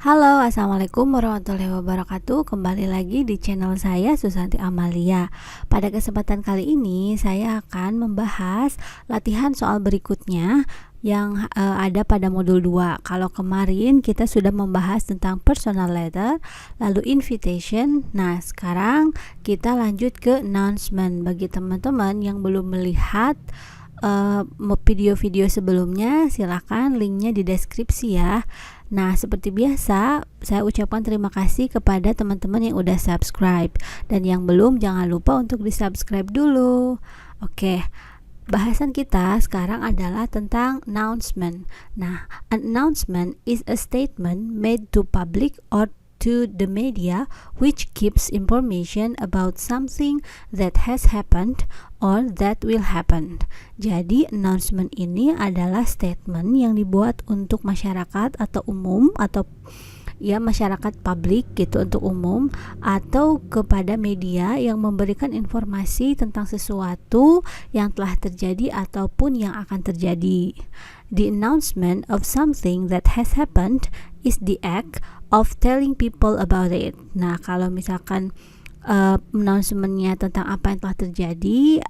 Halo, assalamualaikum warahmatullahi wabarakatuh. Kembali lagi di channel saya, Susanti Amalia. Pada kesempatan kali ini, saya akan membahas latihan soal berikutnya yang ada pada modul 2. Kalau kemarin kita sudah membahas tentang personal letter, lalu invitation. Nah, sekarang kita lanjut ke announcement. Bagi teman-teman yang belum melihat video-video sebelumnya, silakan linknya di deskripsi ya. Nah, seperti biasa, saya ucapkan terima kasih kepada teman-teman yang udah subscribe, dan yang belum jangan lupa untuk di-subscribe dulu. Oke, bahasan kita sekarang adalah tentang announcement. Nah, an announcement is a statement made to public or to the media which gives information about something that has happened or that will happen. Jadi announcement ini adalah statement yang dibuat untuk masyarakat atau umum, atau ya masyarakat publik gitu, untuk umum atau kepada media yang memberikan informasi tentang sesuatu yang telah terjadi ataupun yang akan terjadi. The announcement of something that has happened is the act of telling people about it. Nah, kalau misalkan announcement-nya tentang apa yang telah terjadi,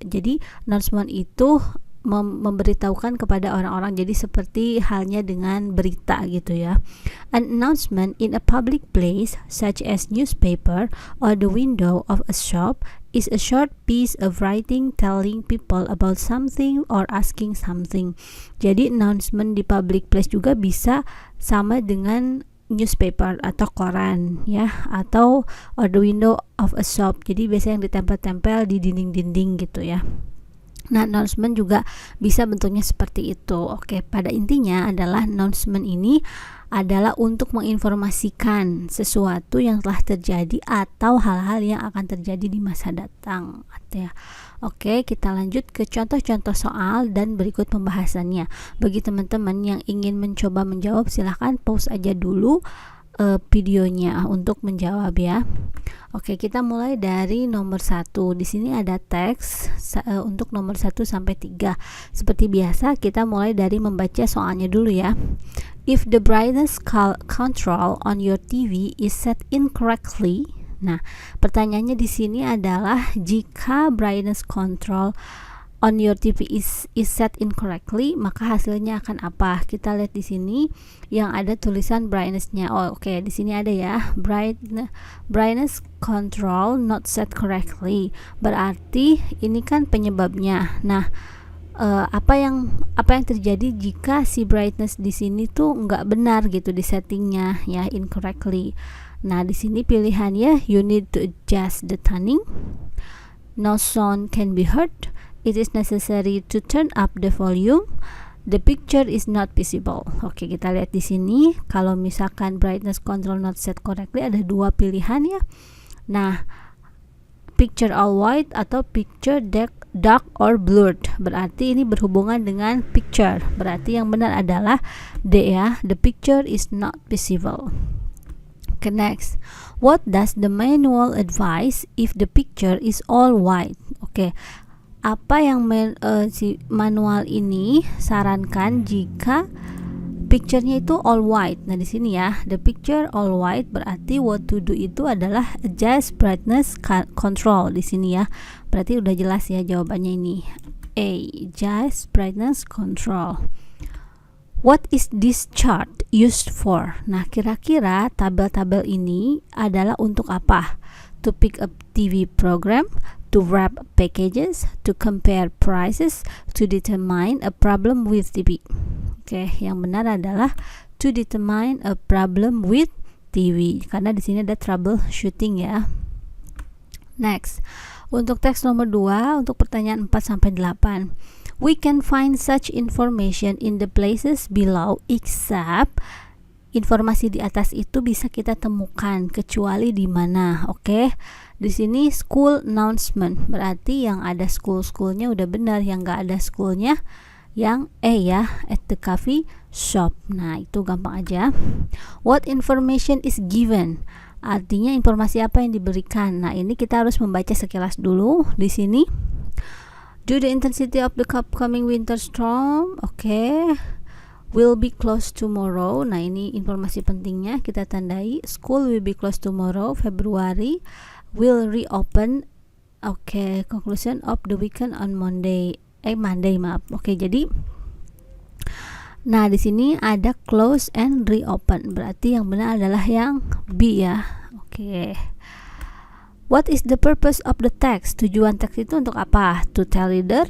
jadi announcement itu memberitahukan kepada orang-orang, jadi seperti halnya dengan berita gitu ya. An announcement in a public place such as newspaper or the window of a shop is a short piece of writing telling people about something or asking something. Jadi announcement di public place juga bisa sama dengan newspaper atau koran ya, atau or the window of a shop. Jadi biasanya yang ditempel-tempel di dinding-dinding gitu ya. Nah, announcement juga bisa bentuknya seperti itu. Oke, pada intinya adalah announcement ini adalah untuk menginformasikan sesuatu yang telah terjadi atau hal-hal yang akan terjadi di masa datang ya. Oke, kita lanjut ke contoh-contoh soal dan berikut pembahasannya. Bagi teman-teman yang ingin mencoba menjawab, silahkan pause aja dulu videonya untuk menjawab ya. Oke, kita mulai dari nomor 1. Di sini ada teks untuk nomor 1 sampai 3. Seperti biasa, kita mulai dari membaca soalnya dulu ya. If the brightness control on your TV is set incorrectly. Nah, pertanyaannya di sini adalah jika brightness control on your TV is set incorrectly, maka hasilnya akan apa? Kita lihat di sini yang ada tulisan brightness-nya. Oke, di sini ada ya, brightness control not set correctly. Berarti ini kan penyebabnya. Nah, apa yang terjadi jika si brightness di sini tuh nggak benar gitu di settingnya ya, incorrectly. Nah, di sini pilihannya you need to adjust the tuning, no sound can be heard, it is necessary to turn up the volume, the picture is not visible. Oke, kita lihat di sini kalau misalkan brightness control not set correctly ada dua pilihan ya. Nah, picture all white atau picture dark or blurred. Berarti ini berhubungan dengan picture. Berarti yang benar adalah D ya, the picture is not visible. Okay, next. What does the manual advise if the picture is all white? Oke. Apa yang si manual ini sarankan jika picture-nya itu all white? Nah, di sini ya, the picture all white berarti what to do itu adalah adjust brightness control di sini ya. Berarti udah jelas ya jawabannya ini. A, adjust brightness control. What is this chart used for? Nah, kira-kira tabel-tabel ini adalah untuk apa? To pick up TV program, to wrap packages, to compare prices, to determine a problem with TV. Oke, yang benar adalah to determine a problem with TV, karena di sini ada troubleshooting ya. Next, untuk teks nomor 2, untuk pertanyaan 4 sampai 8. We can find such information in the places below except, informasi di atas itu bisa kita temukan kecuali di mana. Oke. Di sini school announcement, berarti yang ada school-schoolnya udah benar, yang enggak ada schoolnya yang ya, at the coffee shop. Nah, itu gampang aja. What information is given? Artinya informasi apa yang diberikan. Nah, ini kita harus membaca sekilas dulu di sini. Do the intensity of the upcoming winter storm. Oke. will be closed tomorrow. Nah, ini informasi pentingnya kita tandai. School will be closed tomorrow. February will reopen. Oke, conclusion of the weekend on Monday. Monday, maaf. Oke, jadi nah di sini ada close and reopen. Berarti yang benar adalah yang B ya. Oke. What is the purpose of the text? Tujuan teks itu untuk apa? To tell reader.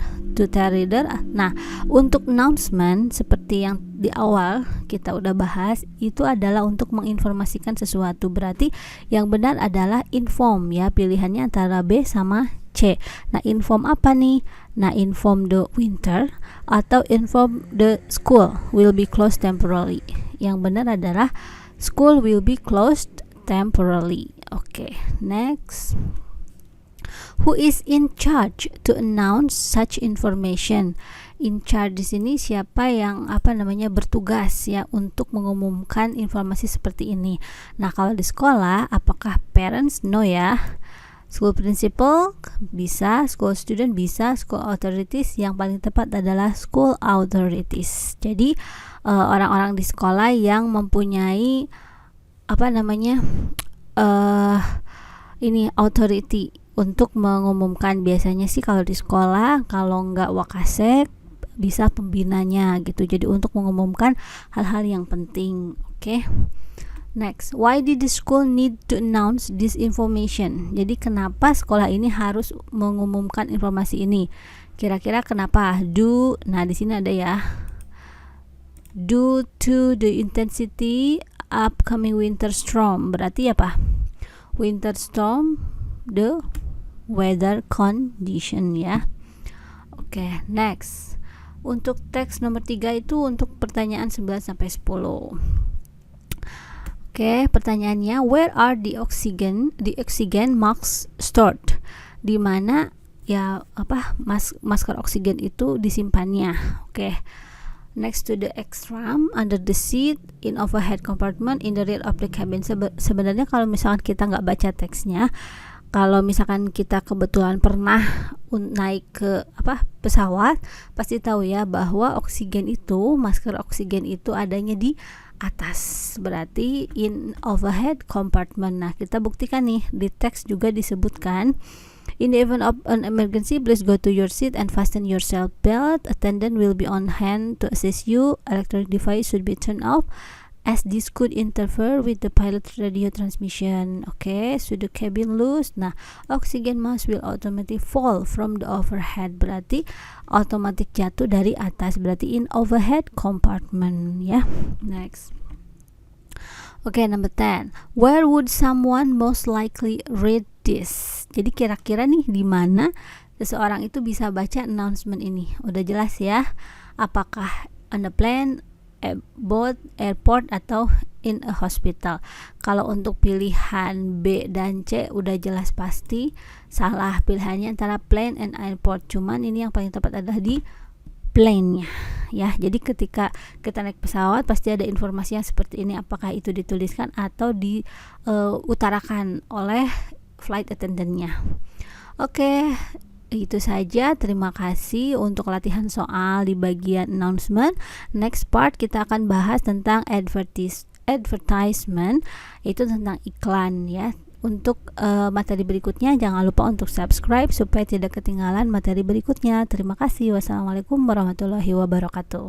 Nah, untuk announcement seperti yang di awal kita udah bahas, itu adalah untuk menginformasikan sesuatu. Berarti yang benar adalah inform ya. Pilihannya antara B sama C. Nah, inform apa nih? Nah, inform the winter atau inform the school will be closed temporarily. Yang benar adalah school will be closed temporarily. Oke, next. Who is in charge to announce such information? In charge di sini siapa yang bertugas ya untuk mengumumkan informasi seperti ini. Nah, kalau di sekolah apakah parents? No ya. School principal bisa, school student bisa, school authorities, yang paling tepat adalah school authorities. Jadi orang-orang di sekolah yang mempunyai ini authority untuk mengumumkan. Biasanya sih kalau di sekolah, kalau nggak wakasek bisa pembinanya gitu. Jadi untuk mengumumkan hal-hal yang penting. Oke. Next, why did the school need to announce this information? Jadi kenapa sekolah ini harus mengumumkan informasi ini? Kira-kira kenapa? Nah di sini ada ya. Due to the intensity upcoming winter storm. Berarti apa? Winter storm, the weather condition ya. Oke, next. Untuk teks nomor 3 itu untuk pertanyaan 11 sampai 10. Oke, pertanyaannya, where are the oxygen masks stored? Di mana ya masker oksigen itu disimpannya. Oke. Next to the extram, under the seat, in overhead compartment, in the rear of the cabin. Sebenarnya kalau misalkan kita nggak baca teksnya, kalau misalkan kita kebetulan pernah naik ke pesawat, pasti tahu ya bahwa masker oksigen itu adanya di atas, berarti in overhead compartment. Nah, kita buktikan nih di teks juga disebutkan, in the event of an emergency, please go to your seat and fasten your seat belt. Attendant will be on hand to assist you. Electronic device should be turned off as this could interfere with the pilot's radio transmission. Okay, so the cabin loose. Nah, oxygen mask will automatically fall from the overhead. Berarti otomatis jatuh dari atas. Berarti in overhead compartment ya. Next. Okay, number 10. Where would someone most likely read this? Jadi kira-kira nih di mana seseorang itu bisa baca announcement ini? Udah jelas ya. Apakah on the plane, boat, airport, atau in a hospital? Kalau untuk pilihan B dan C udah jelas pasti salah. Pilihannya antara plane and airport. Cuman ini yang paling tepat adalah di plane-nya ya. Jadi ketika kita naik pesawat pasti ada informasi yang seperti ini, apakah itu dituliskan atau diutarakan oleh flight attendant-nya. Oke, itu saja. Terima kasih untuk latihan soal di bagian announcement. Next part kita akan bahas tentang advertisement, itu tentang iklan ya. Untuk materi berikutnya jangan lupa untuk subscribe supaya tidak ketinggalan materi berikutnya. Terima kasih. Wassalamualaikum warahmatullahi wabarakatuh.